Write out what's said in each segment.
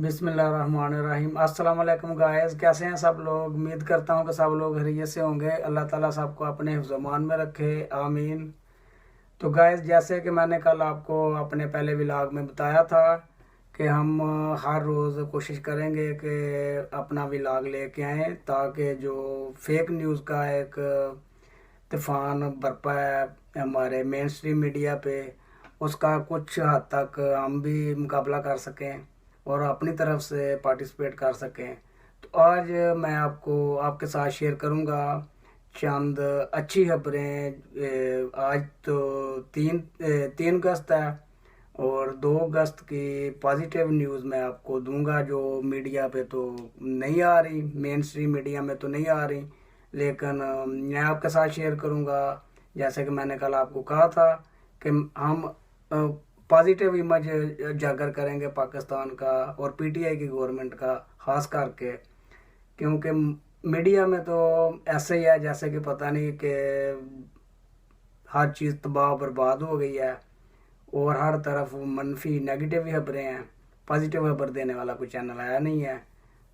बिस्मिल्लाहिर्रहमानिर्रहीम। अस्सलाम वालेकुम गाइस, कैसे हैं सब लोग। उम्मीद करता हूं कि सब लोग खैरियत से होंगे। अल्लाह ताला सबको अपने हिफ्ज़-ओ-मान में रखे, आमीन। तो गाइस, जैसे कि मैंने कल आपको अपने पहले व्लॉग में बताया था कि हम हर रोज़ कोशिश करेंगे कि अपना व्लॉग लेके आएँ, ताकि जो फेक न्यूज़ का एक तूफ़ान बरपा है हमारे मेन स्ट्रीम मीडिया पे, उसका कुछ हद तक हम भी मुकाबला कर सकें और अपनी तरफ से पार्टिसिपेट कर सकें। तो आज मैं आपको आपके साथ शेयर करूंगा चंद अच्छी खबरें। आज तो 3 अगस्त है और 2 अगस्त की पॉजिटिव न्यूज़ मैं आपको दूंगा, जो मीडिया पे तो नहीं आ रही, मेन स्ट्रीम मीडिया में तो नहीं आ रही, लेकिन मैं आपके साथ शेयर करूंगा। जैसे कि मैंने कल आपको कहा था कि हम पॉजिटिव इमेज जागर करेंगे पाकिस्तान का और पीटीआई की गवर्नमेंट का खास करके, क्योंकि मीडिया में तो ऐसे ही है जैसे कि पता नहीं कि हर चीज़ तबाह बर्बाद हो गई है और हर तरफ मनफी नेगेटिव खबरें हैं। पॉजिटिव खबर देने वाला कोई चैनल आया नहीं है।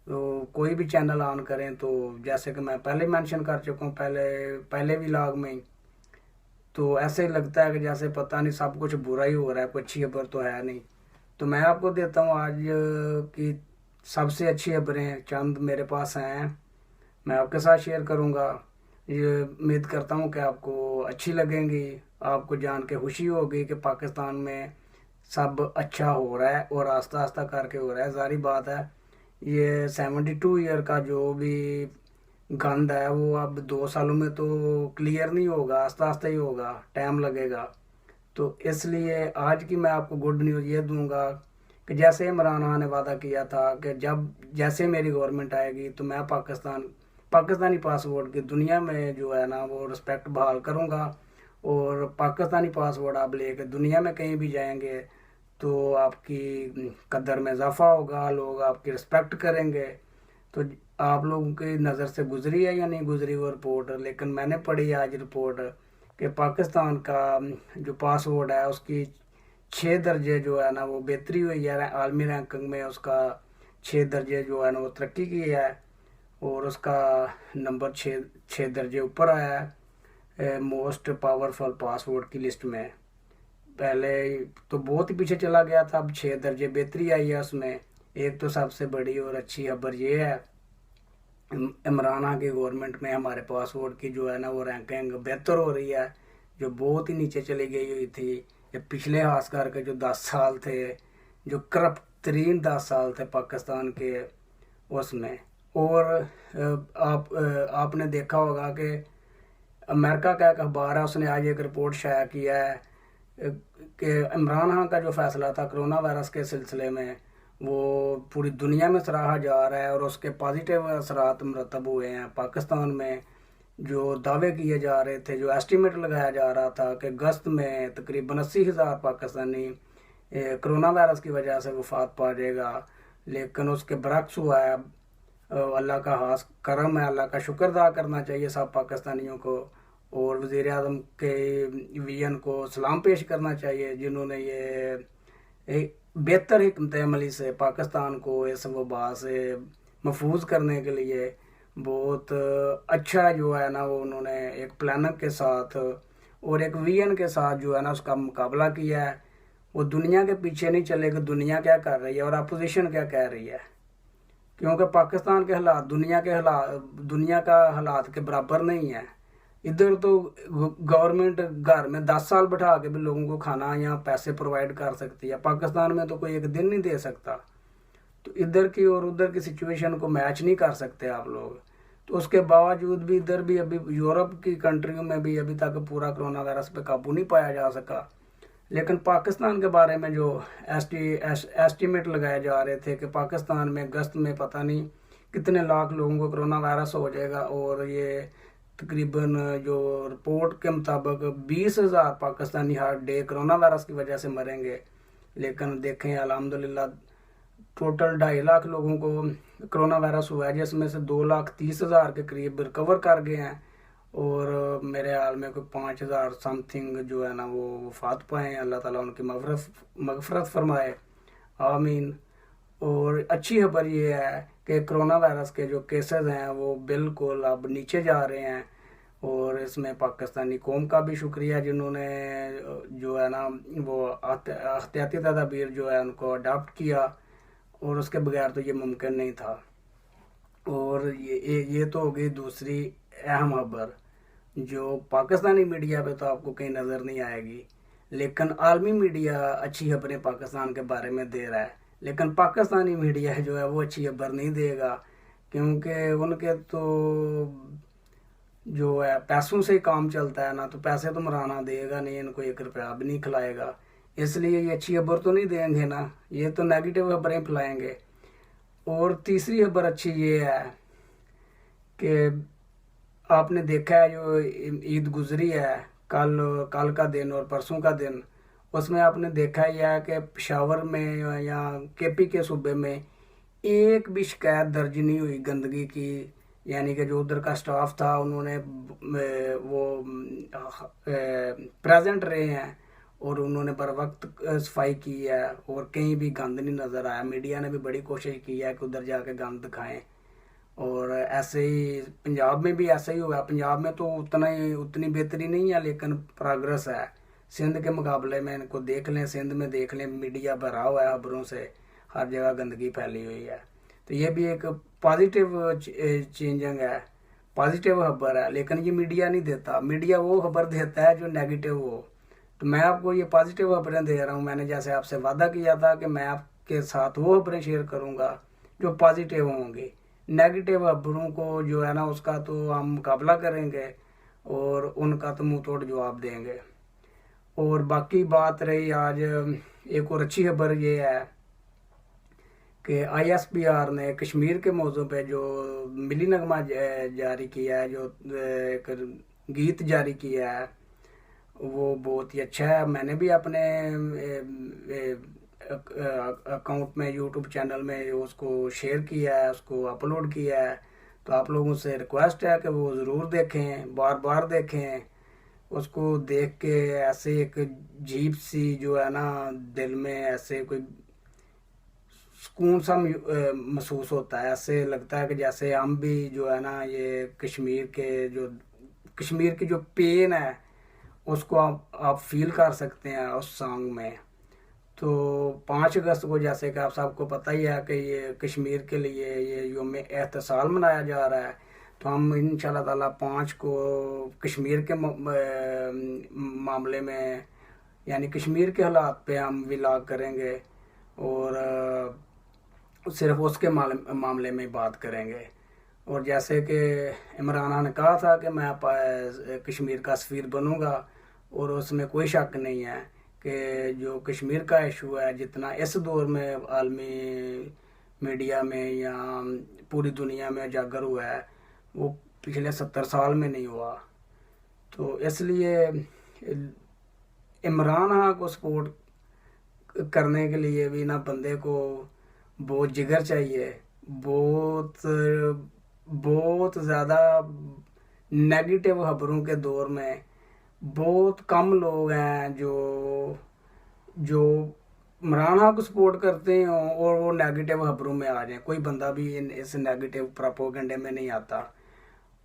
तो कोई भी चैनल ऑन करें तो जैसे कि मैं पहले मेंशन कर चुका हूँ पहले पहले व्लॉग में ही, तो ऐसे ही लगता है कि जैसे पता नहीं सब कुछ बुरा ही हो रहा है, कोई अच्छी खबर तो है नहीं। तो मैं आपको देता हूँ आज की सबसे अच्छी खबरें, चंद मेरे पास हैं, मैं आपके साथ शेयर करूँगा। ये उम्मीद करता हूँ कि आपको अच्छी लगेंगी, आपको जान के खुशी होगी कि पाकिस्तान में सब अच्छा हो रहा है और आस्ता आस्ता करके हो रहा है। जारी बात है, ये 72 ईयर का जो भी गंद है वो अब 2 सालों में तो क्लियर नहीं होगा, आस्ता आस्ता ही होगा, टाइम लगेगा। तो इसलिए आज की मैं आपको गुड न्यूज़ ये दूंगा कि जैसे इमरान खान ने वादा किया था कि जब जैसे मेरी गवर्नमेंट आएगी तो मैं पाकिस्तानी पासपोर्ट की दुनिया में जो है ना वो रिस्पेक्ट बहाल करूंगा। और पाकिस्तानी पासपोर्ट आप लेके दुनिया में कहीं भी जाएंगे तो आपकी कदर में इजाफा होगा, लोग आपकी रिस्पेक्ट करेंगे। तो आप लोगों की नज़र से गुजरी है या नहीं गुजरी वो रिपोर्ट, लेकिन मैंने पढ़ी आज रिपोर्ट कि पाकिस्तान का जो पासवर्ड है उसकी 6 दर्जे जो है ना वो बेहतरी हुई है, आलमी रैंकिंग में उसका 6 दर्जे जो है ना वो तरक्की की है और उसका नंबर 6 दर्जे ऊपर आया है मोस्ट पावरफुल पासवर्ड की लिस्ट में। पहले तो बहुत ही पीछे चला गया था, अब 6 दर्जे बेहतरी आई है उसमें। एक तो सबसे बड़ी और अच्छी खबर ये है, इमरान खान की गवर्नमेंट में हमारे पासपोर्ट की जो है ना वो रैंकिंग बेहतर हो रही है, जो बहुत ही नीचे चली गई हुई थी। ये पिछले खास करके जो 10 साल थे, जो करप्ट तरीन 10 साल थे पाकिस्तान के, उसमें। और आपने देखा होगा कि अमेरिका का एक अखबार है, उसने आज एक रिपोर्ट शाया किया है कि इमरान खान का जो फैसला था कोरोना वायरस के सिलसिले में वो पूरी दुनिया में सराहा जा रहा है और उसके पॉजिटिव असरात मरतब हुए हैं पाकिस्तान में। जो दावे किए जा रहे थे, जो एस्टीमेट लगाया जा रहा था कि अगस्त में तकरीबन 80,000 पाकिस्तानी कोरोना वायरस की वजह से वफात पा जाएगा, लेकिन उसके बरक्स हुआ है। अल्लाह का खास करम है, अल्लाह का शुक्र अदा करना चाहिए सब पाकिस्तानियों को और वज़ीर आज़म के विजन को सलाम पेश करना चाहिए, जिन्होंने ये एक बेहतर हिकमत अमली से पाकिस्तान को इस वबा से महफूज करने के लिए बहुत अच्छा जो है ना वो उन्होंने एक प्लान के साथ और एक विजन के साथ जो है ना उसका मुकाबला किया है। वो दुनिया के पीछे नहीं चले कि दुनिया क्या कर रही है और अपोजिशन क्या कह रही है, क्योंकि पाकिस्तान के हालात दुनिया का हालात के बराबर नहीं है। इधर तो गवर्नमेंट घर में 10 साल बैठा के भी लोगों को खाना या पैसे प्रोवाइड कर सकती है, पाकिस्तान में तो कोई एक दिन नहीं दे सकता। तो इधर की और उधर की सिचुएशन को मैच नहीं कर सकते आप लोग। तो उसके बावजूद भी इधर भी अभी यूरोप की कंट्रियों में भी अभी तक पूरा कोरोना वायरस पे काबू नहीं पाया जा सका। लेकिन पाकिस्तान के बारे में जो एस्टीमेट लगाए जा रहे थे कि पाकिस्तान में अगस्त में पता नहीं कितने लाख लोगों को कोरोना वायरस हो जाएगा और ये तकरीबन जो रिपोर्ट के मुताबिक 20,000 पाकिस्तानी हर डे कोरोना वायरस की वजह से मरेंगे। लेकिन देखें अल्हम्दुलिल्लाह टोटल 2.5 लाख लोगों को कोरोना वायरस हुआ है, जिसमें से 2,30,000 के करीब रिकवर कर गए हैं और मेरे हाल में कोई 5,000 समथिंग जो है ना वो वफात पाए हैं। अल्लाह ताला उनकी मगफरत फरमाए, आमीन। और अच्छी खबर ये है कि कोरोना वायरस के जो केसेस हैं वो बिल्कुल अब नीचे जा रहे हैं। और इसमें पाकिस्तानी कौम का भी शुक्रिया जिन्होंने जो है ना वो एहतियाती तदाबीर जो है उनको अडाप्ट किया, और उसके बगैर तो ये मुमकिन नहीं था। और ये तो हो गई दूसरी अहम खबर जो पाकिस्तानी मीडिया पे तो आपको कहीं नज़र नहीं आएगी, लेकिन आलमी मीडिया अच्छी खबरें पाकिस्तान के बारे में दे रहा है। लेकिन पाकिस्तानी मीडिया जो है वो अच्छी खबर नहीं देगा, क्योंकि उनके तो जो है पैसों से ही काम चलता है ना, तो पैसे तो मराना देगा नहीं, इनको 1 रुपया भी नहीं खिलाएगा। इसलिए ये अच्छी खबर तो नहीं देंगे ना, ये तो नेगेटिव खबरें फैलाएंगे। और तीसरी खबर अच्छी ये है कि आपने देखा है जो ईद गुजरी है कल कल का दिन और परसों का दिन, उसमें आपने देखा ही है कि पेशावर में या केपी के सूबे में एक भी शिकायत दर्ज नहीं हुई गंदगी की। यानी कि जो उधर का स्टाफ था उन्होंने वो प्रेजेंट रहे हैं और उन्होंने बर वक्त सफाई की है और कहीं भी गंद नहीं नज़र आया। मीडिया ने भी बड़ी कोशिश की है कि उधर जाके गंद दिखाएं, और ऐसे ही पंजाब में भी ऐसा ही हुआ। पंजाब में तो उतनी बेहतरी नहीं है, लेकिन प्रोग्रेस है। सिंध के मुकाबले में इनको देख लें, सिंध में देख लें, मीडिया भरा हुआ है खबरों से, हर जगह गंदगी फैली हुई है। तो ये भी एक पॉजिटिव चेंजिंग है, पॉजिटिव खबर है। लेकिन ये मीडिया नहीं देता, मीडिया वो खबर देता है जो नेगेटिव हो। तो मैं आपको ये पॉजिटिव खबरें दे रहा हूँ। मैंने जैसे आपसे वादा किया था कि मैं आपके साथ वो खबरें शेयर करूँगा जो पॉजिटिव होंगी। नेगेटिव खबरों को जो है ना उसका तो हम मुकाबला करेंगे और उनका तो मुंह तोड़ जवाब देंगे। और बाकी बात रही आज एक और अच्छी खबर ये है कि ISPR ने कश्मीर के मौजू पे जो मिली नगमा जारी किया है, जो एक गीत जारी किया है, वो बहुत ही अच्छा है। मैंने भी अपने अकाउंट में यूट्यूब चैनल में उसको शेयर किया है, उसको अपलोड किया है। तो आप लोगों से रिक्वेस्ट है कि वो ज़रूर देखें, बार बार देखें। उसको देख के ऐसे एक अजीब सी जो है ना दिल में ऐसे कोई सुकून सा महसूस होता है। ऐसे लगता है कि जैसे हम भी जो है ना ये कश्मीर की जो पेन है उसको आप फील कर सकते हैं उस सॉन्ग में। तो 5 अगस्त को जैसे कि आप सबको पता ही है कि ये कश्मीर के लिए ये यौम एहतसाल मनाया जा रहा है। तो हम इंशाल्लाह ताला 5 को कश्मीर के मामले में यानी कश्मीर के हालात पे हम व्लॉग करेंगे और सिर्फ उसके मामले में बात करेंगे। और जैसे कि इमरान खान ने कहा था कि मैं कश्मीर का सफ़ीर बनूंगा, और उसमें कोई शक नहीं है कि जो कश्मीर का इशू है जितना इस दौर में आलमी मीडिया में या पूरी दुनिया में उजागर हुआ है वो पिछले 70 साल में नहीं हुआ। तो इसलिए इमरान खान को सपोर्ट करने के लिए भी ना बंदे को बहुत जिगर चाहिए। बहुत ज़्यादा नेगेटिव खबरों के दौर में बहुत कम लोग हैं जो इमरान खान को सपोर्ट करते हैं और वो नेगेटिव खबरों में आ जाए। कोई बंदा भी इस नेगेटिव प्रोपेगेंडे में नहीं आता।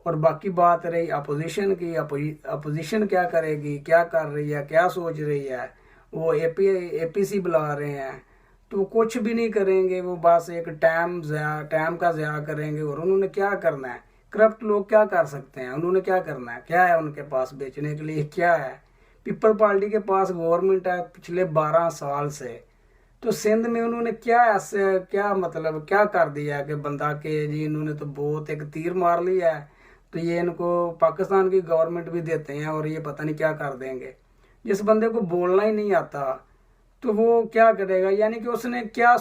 और बाकी बात रही अपोजिशन की, अपोजिशन क्या करेगी, क्या कर रही है, क्या सोच रही है। वो APC बुला रहे हैं तो कुछ भी नहीं करेंगे, वो बस एक टाइम का ज़या करेंगे। और उन्होंने क्या करना है, करप्ट लोग क्या कर सकते हैं, उन्होंने क्या करना है, क्या है उनके पास बेचने के लिए, क्या है। पीपल पार्टी के पास गवर्नमेंट है पिछले 12 साल से। तो सिंध में उन्होंने क्या मतलब क्या कर दिया कि बंदा के जी इन्होंने तो बहुत एक तीर मार लिया है। तो ये इनको पाकिस्तान की गवर्नमेंट भी देते हैं और ये पता नहीं क्या कर देंगे। जिस बंदे को बोलना ही नहीं आता तो वो क्या करेगा। यानी कि उसने क्या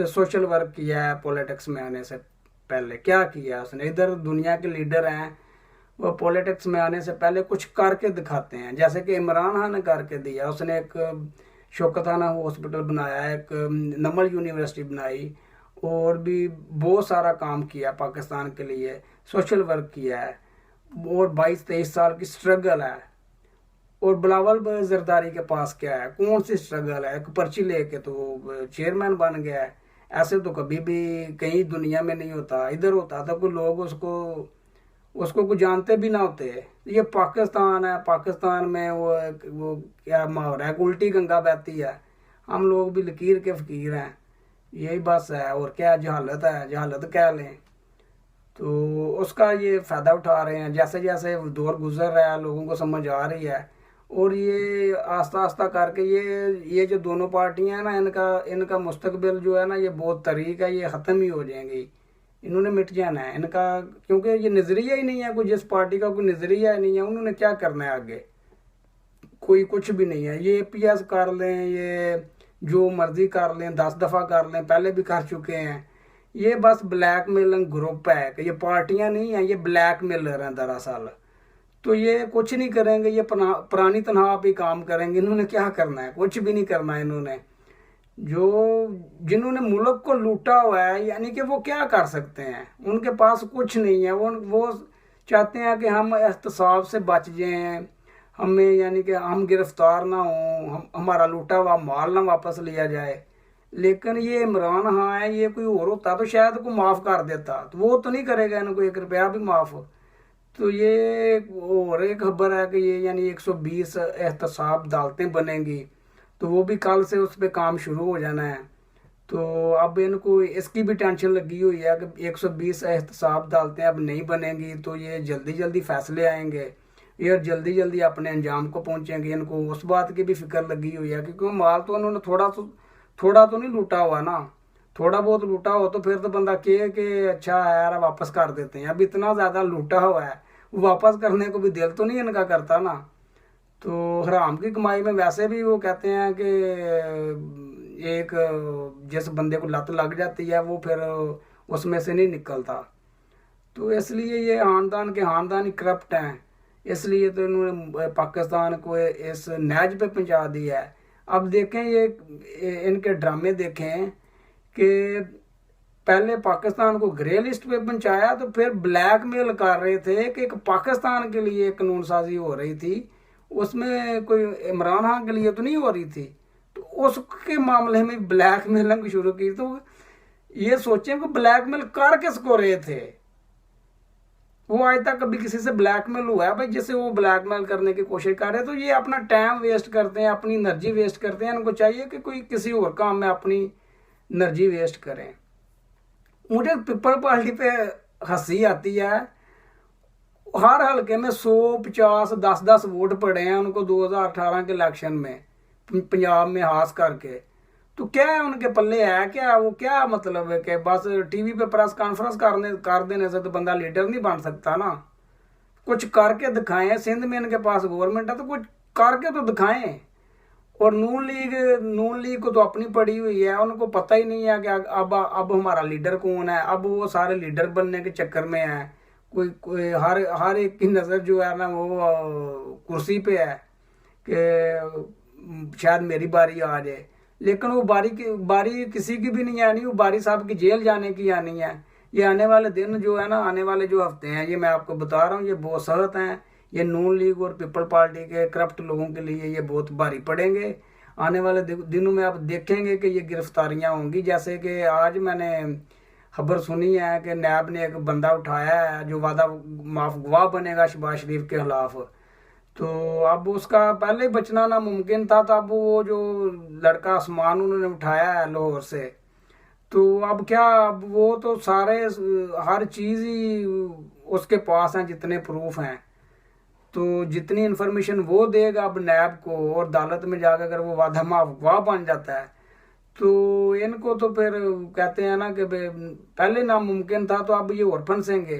सोशल वर्क किया है पॉलिटिक्स में आने से पहले, क्या किया उसने। इधर दुनिया के लीडर हैं, वो पॉलिटिक्स में आने से पहले कुछ करके दिखाते हैं। जैसे कि इमरान खान ने करके दिया, उसने एक शौकताना हॉस्पिटल बनाया, एक नमल यूनिवर्सिटी बनाई, और भी बहुत सारा काम किया पाकिस्तान के लिए, सोशल वर्क किया है। और 22-23 साल की स्ट्रगल है। और बिलावल जरदारी के पास क्या है, कौन सी स्ट्रगल है, एक पर्ची लेके तो चेयरमैन बन गया है। ऐसे तो कभी भी कहीं दुनिया में नहीं होता, इधर होता तो कोई लोग उसको उसको कुछ जानते भी ना होते। ये पाकिस्तान है, पाकिस्तान में वो क्या माहौल है, उल्टी गंगा बहती है, हम लोग भी लकीर के फकीर हैं, यही बस है। और क्या जहालत है, जहालत कह लें। तो उसका ये फ़ायदा उठा रहे हैं, जैसे जैसे दौर गुजर रहा है लोगों को समझ आ रही है। और ये आस्ता आस्ता करके ये जो दोनों पार्टियां हैं ना, इनका इनका मुस्तकबिल जो है ना, ये बहुत तरीक है, ये ख़त्म ही हो जाएंगी, इन्होंने मिट जाना है इनका। क्योंकि ये नज़रिया ही नहीं है, कोई जिस पार्टी का कोई नज़रिया ही नहीं है, उन्होंने क्या करना है आगे, कोई कुछ भी नहीं है। ये APS कर लें, ये जो मर्जी कर लें, 10 दफ़ा कर लें, पहले भी कर चुके हैं। ये बस ब्लैक मेलिंग ग्रुप है कि ये पार्टियां नहीं हैं, ये ब्लैक मेलर हैं दरअसल। तो ये कुछ नहीं करेंगे, ये पुरानी तनहा पे काम करेंगे। इन्होंने क्या करना है, कुछ भी नहीं करना है इन्होंने। जो जिन्होंने मुल्क को लूटा हुआ है, यानी कि वो क्या कर सकते हैं, उनके पास कुछ नहीं है। वो चाहते हैं कि हम एहतसाब से बच जाएं, हमें यानी कि हम गिरफ्तार ना हों, हमारा लूटा हुआ माल ना वापस लिया जाए। लेकिन ये इमरान हाँ है, ये कोई और होता तो शायद को माफ़ कर देता, तो वो तो नहीं करेगा इनको 1 रुपया भी माफ़। तो ये और एक खबर है कि ये यानी 120 एहतसाब अदालतें बनेंगी, तो वो भी कल से उस पर काम शुरू हो जाना है। तो अब इनको इसकी भी टेंशन लगी हुई है कि 120 एहतसाब अदालतें अब नहीं बनेंगी, तो ये जल्दी जल्दी फैसले आएंगे, ये जल्दी जल्दी अपने अंजाम को पहुंचेंगे। इनको उस बात की भी फिक्र लगी हुई है, क्योंकि माल तो उन्होंने थोड़ा तो नहीं लूटा हुआ ना। थोड़ा बहुत लूटा हो तो फिर तो बंदा कहे कि अच्छा है यार वापस कर देते हैं। अब इतना ज़्यादा लूटा हुआ है, वापस करने को भी दिल तो नहीं इनका करता ना। तो हराम की कमाई में वैसे भी वो कहते हैं कि एक जिस बंदे को लत लग जाती है वो फिर उसमें से नहीं निकलता। तो इसलिए ये खानदान ही करप्ट हैं, इसलिए तो इन्होंने पाकिस्तान को इस नहज पे पहुंचा दिया है। अब देखें ये इनके ड्रामे देखें कि पहले पाकिस्तान को ग्रे लिस्ट पे पहुंचाया, तो फिर ब्लैकमेल कर रहे थे कि एक पाकिस्तान के लिए कानून साजी हो रही थी, उसमें कोई इमरान खान के लिए तो नहीं हो रही थी। तो उसके मामले में ब्लैकमेलिंग शुरू की। तो ये सोचें कि ब्लैकमेल कर किसको रहे थे, वो आज तक कभी किसी से ब्लैकमेल हुआ है भाई जिसे वो ब्लैकमेल करने की कोशिश कर रहे हैं। तो ये अपना टाइम वेस्ट करते हैं, अपनी एनर्जी वेस्ट करते हैं। इनको चाहिए कि कोई किसी और काम में अपनी एनर्जी वेस्ट करें। मुझे पीपल पार्टी पे हंसी आती है, हर हल्के में 150 10-10 वोट पड़े हैं उनको 2018 के इलेक्शन में, पंजाब में खास करके। तो क्या है उनके पल्ले, है क्या वो, क्या मतलब है कि बस टीवी पे प्रेस कॉन्फ्रेंस कर देने से तो बंदा लीडर नहीं बन सकता ना। कुछ करके दिखाएं। सिंध में इनके पास गवर्नमेंट है तो कुछ करके तो दिखाएं। और नून लीग को तो अपनी पड़ी हुई है, उनको पता ही नहीं है कि अब हमारा लीडर कौन है। अब वो सारे लीडर बनने के चक्कर में है। कोई हर एक की नज़र जो है ना वो कुर्सी पे है कि शायद मेरी बारी आ जाए। लेकिन वो बारी किसी की भी नहीं आनी, वो बारी साहब की जेल जाने की आनी है। ये आने वाले दिन जो है ना, आने वाले जो हफ्ते हैं, ये मैं आपको बता रहा हूँ, ये बहुत सख्त हैं। ये नून लीग और पीपल पार्टी के करप्ट लोगों के लिए ये बहुत भारी पड़ेंगे। आने वाले दिनों में आप देखेंगे कि ये गिरफ्तारियां होंगी। जैसे कि आज मैंने खबर सुनी है कि नैब ने एक बंदा उठाया है जो वादा माफ गवाह बनेगा शहबाज शरीफ के खिलाफ। तो अब उसका पहले ही बचना नामुमकिन था, तो अब वो जो लड़का आसमान उन्होंने उठाया है लाहौर से, तो अब क्या, अब वो तो सारे हर चीज़ ही उसके पास हैं, जितने प्रूफ हैं। तो जितनी इन्फॉर्मेशन वो देगा अब नैब को, और अदालत में जाकर अगर वो वादा माफ गवाह बन जाता है तो इनको तो फिर कहते हैं ना कि पहले नामुमकिन था, तो अब ये और फंसेंगे।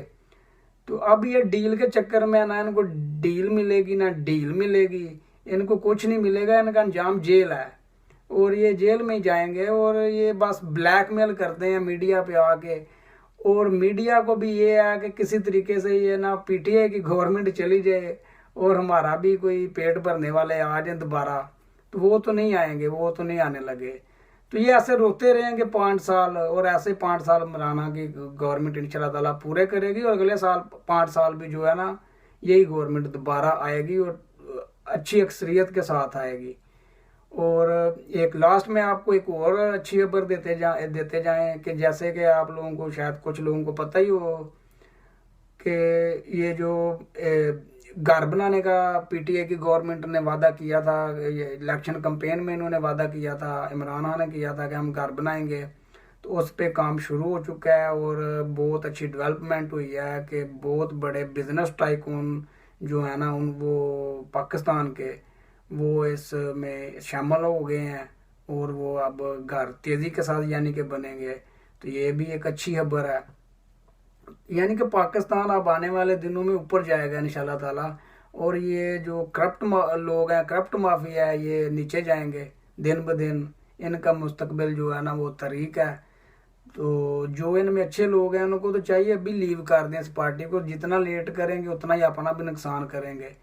तो अब ये डील के चक्कर में ना इनको डील मिलेगी ना डील मिलेगी, इनको कुछ नहीं मिलेगा। इनका अंजाम जेल है और ये जेल में ही जाएंगे। और ये बस ब्लैकमेल करते हैं मीडिया पे आके। और मीडिया को भी ये है कि किसी तरीके से ये ना PTI की गवर्नमेंट चली जाए और हमारा भी कोई पेट भरने वाले आ जाए दोबारा, तो वो तो नहीं आएंगे, वो तो नहीं आने लगे। तो ये ऐसे रोते रहेंगे 5 साल, और ऐसे 5 साल मराना की गवर्नमेंट इंशाल्लाह ताला पूरे करेगी। और अगले साल 5 साल भी जो है ना, यही गवर्नमेंट दोबारा आएगी और अच्छी अक्सरियत के साथ आएगी। और एक लास्ट में आपको एक और अच्छी खबर देते जाएं कि जैसे कि आप लोगों को शायद कुछ लोगों को पता ही हो कि ये जो घर बनाने का पीटीआई की गवर्नमेंट ने वादा किया था, ये इलेक्शन कैंपेन में इन्होंने वादा किया था, इमरान खान ने किया था कि हम घर बनाएंगे, तो उस पे काम शुरू हो चुका है और बहुत अच्छी डेवलपमेंट हुई है कि बहुत बड़े बिजनेस टाइकून जो है ना उन वो पाकिस्तान के वो इसमें शामिल हो गए हैं और वो अब घर तेज़ी के साथ यानी कि बनेंगे। तो ये भी एक अच्छी खबर है, यानी कि पाकिस्तान अब आने वाले दिनों में ऊपर जाएगा इंशाल्लाह ताला। और ये जो करप्ट लोग हैं, करप्ट माफिया है, ये नीचे जाएंगे दिन ब दिन। इनका मुस्तकबिल जो है ना वो तरीक है। तो जो इनमें अच्छे लोग हैं उनको तो चाहिए अभी लीव कर दें इस पार्टी को। जितना लेट करेंगे उतना ही अपना भी नुकसान करेंगे,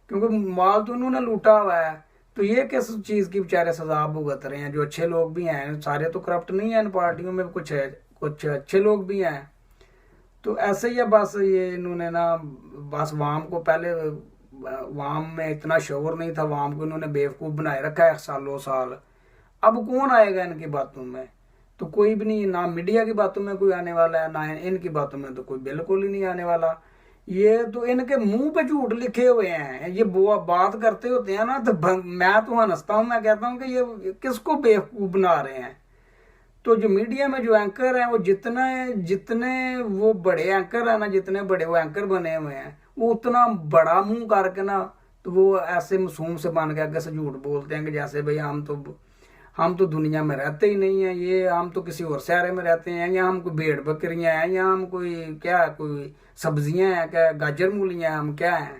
क्योंकि माल तो उन्होंने लूटा हुआ है। तो ये किस चीज़ की बेचारे सजा भुगत रहे हैं। जो अच्छे लोग भी हैं, सारे तो करप्ट नहीं है इन पार्टियों में, कुछ अच्छे लोग भी हैं। तो ऐसे ही है बस। ये इन्होंने ना बस वाम को पहले, वाम में इतना शोर नहीं था, वाम को इन्होंने बेवकूफ़ बनाए रखा है सालों साल। अब कौन आएगा इनकी बातों में? तो कोई भी नहीं, ना मीडिया की बातों में कोई आने वाला है, ना इनकी बातों में तो कोई बिल्कुल ही नहीं आने वाला। ये तो इनके मुंह पे झूठ लिखे हुए हैं। ये वो बात करते होते हैं ना तो मैं तो हंसता हूँ। मैं कहता हूँ कि ये किसको बेवकूफ़ बना रहे हैं। तो जो मीडिया में जो एंकर हैं वो जितने जितने वो बड़े एंकर हैं ना, जितने बड़े वो एंकर बने हुए हैं, वो उतना बड़ा मुंह करके ना तो वो ऐसे मासूम से बन के आगे से झूठ बोलते हैं कि जैसे भाई हम तो दुनिया में रहते ही नहीं है, ये हम तो किसी और शहर में रहते हैं, या हम कोई भेड़ बकरियां हैं, या हम कोई सब्जियां हैं, क्या गाजर मूलियां, हम क्या हैं।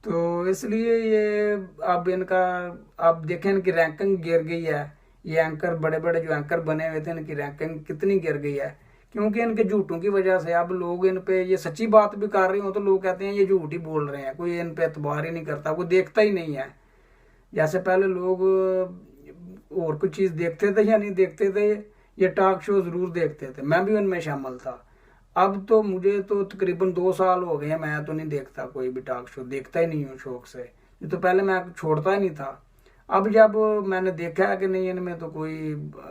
तो इसलिए ये अब इनका, अब देखें इनकी रैंकिंग गिर गई है। ये एंकर, बड़े बड़े जो एंकर बने हुए थे, इनकी रैंकिंग कितनी गिर गई है, क्योंकि इनके झूठों की वजह से। अब लोग इन पे ये सच्ची बात भी कर रहे हो तो लोग कहते हैं ये झूठ ही बोल रहे हैं, कोई इन पे एतबार ही नहीं करता, कोई देखता ही नहीं है। जैसे पहले लोग और कुछ चीज़ देखते थे या नहीं देखते थे, ये टॉक शो ज़रूर देखते थे, मैं भी उनमें शामिल था। अब तो मुझे तो तकरीबन 2 साल हो गए हैं, मैं तो नहीं देखता कोई भी टॉक शो, देखता ही नहीं हूँ शौक से। ये तो पहले मैं छोड़ता ही नहीं था। अब जब मैंने देखा है कि नहीं इनमें तो कोई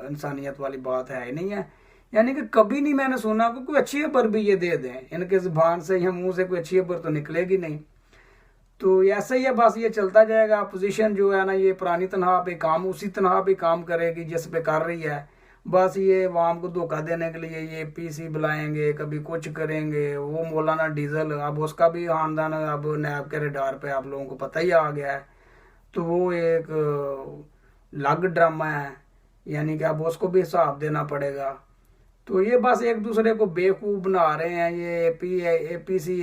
इंसानियत वाली बात है ही नहीं है, यानी कि कभी नहीं मैंने सुना कि कोई अच्छी खबर भी ये दे दें। इनके ज़ुबान से या मुंह से कोई अच्छी खबर तो निकलेगी नहीं। तो ऐसा ही है बस, ये चलता जाएगा। अपोजिशन जो है ना ये पुरानी तनहा पे काम, उसी तनहा पे काम करेगी जिस पे कर रही है। बस ये वाम को धोखा देने के लिए ये पीसी बुलाएंगे, कभी कुछ करेंगे। वो मौलाना डीजल, अब उसका भी खानदान अब नैब के रडार पे आप लोगों को पता ही आ गया है। तो वो एक अलग ड्रामा है, यानी कि अब उसको भी हिसाब देना पड़ेगा। तो ये बस एक दूसरे को बेवकूफ़ बना रहे हैं। ये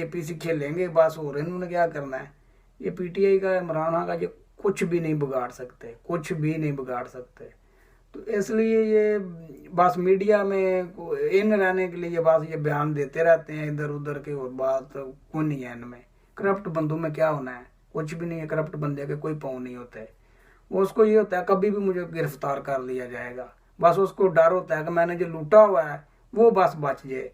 एपीसी खेलेंगे बस, और इन्होंने क्या करना है। ये पीटीआई का, इमरान खान का, ये कुछ भी नहीं बिगाड़ सकते, कुछ भी नहीं बिगाड़ सकते। तो इसलिए ये बस मीडिया में इन रहने के लिए बस ये बयान देते रहते हैं इधर उधर के, और बात कौन नहीं है इनमें। करप्ट बंदों में क्या होना है, कुछ भी नहीं है। करप्ट बंदे के कोई पाँव नहीं होते। उसको ये होता है कभी भी मुझे गिरफ्तार कर लिया जाएगा, बस उसको डर होता है कि मैंने जो लूटा हुआ है वो बस बच जाए।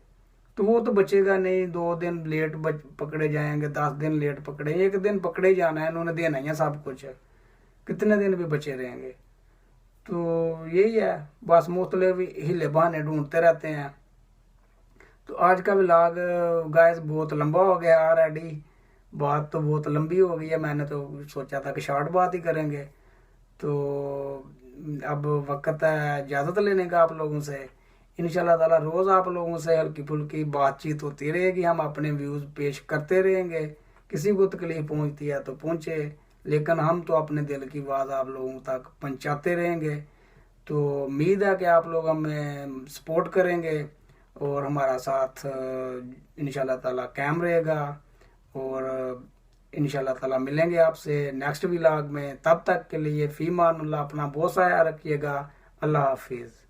तो वो तो बचेगा नहीं। 2 दिन लेट पकड़े जाएंगे, 10 दिन लेट पकड़े, 1 दिन पकड़े जाना है, इन्होंने देना ही है सब कुछ। कितने दिन भी बचे रहेंगे। तो यही है बस, मुख्तलिफ हिले बहाने ढूंढते रहते हैं। तो आज का व्लॉग गाइस बहुत लंबा हो गया ऑलरेडी, बात तो बहुत लंबी हो गई है। मैंने तो सोचा था कि शॉर्ट बात ही करेंगे। तो अब वक्त है इजाज़त लेने का आप लोगों से। इंशाल्लाह ताला रोज़ आप लोगों से हल्की फुल्की बातचीत होती रहेगी, हम अपने व्यूज़ पेश करते रहेंगे। किसी को तकलीफ पहुंचती है तो पहुंचे, लेकिन हम तो अपने दिल की बात आप लोगों तक पहुंचाते रहेंगे। तो उम्मीद है कि आप लोग हमें सपोर्ट करेंगे और हमारा साथ इंशाल्लाह ताला कायम रहेगा। और इंशाल्लाह ताला मिलेंगे आपसे नेक्स्ट व्लॉग में। तब तक के लिए फ़ीमान अल्लाह, अपना बहुत सा ख्याल रखिएगा। अल्लाह हाफिज़।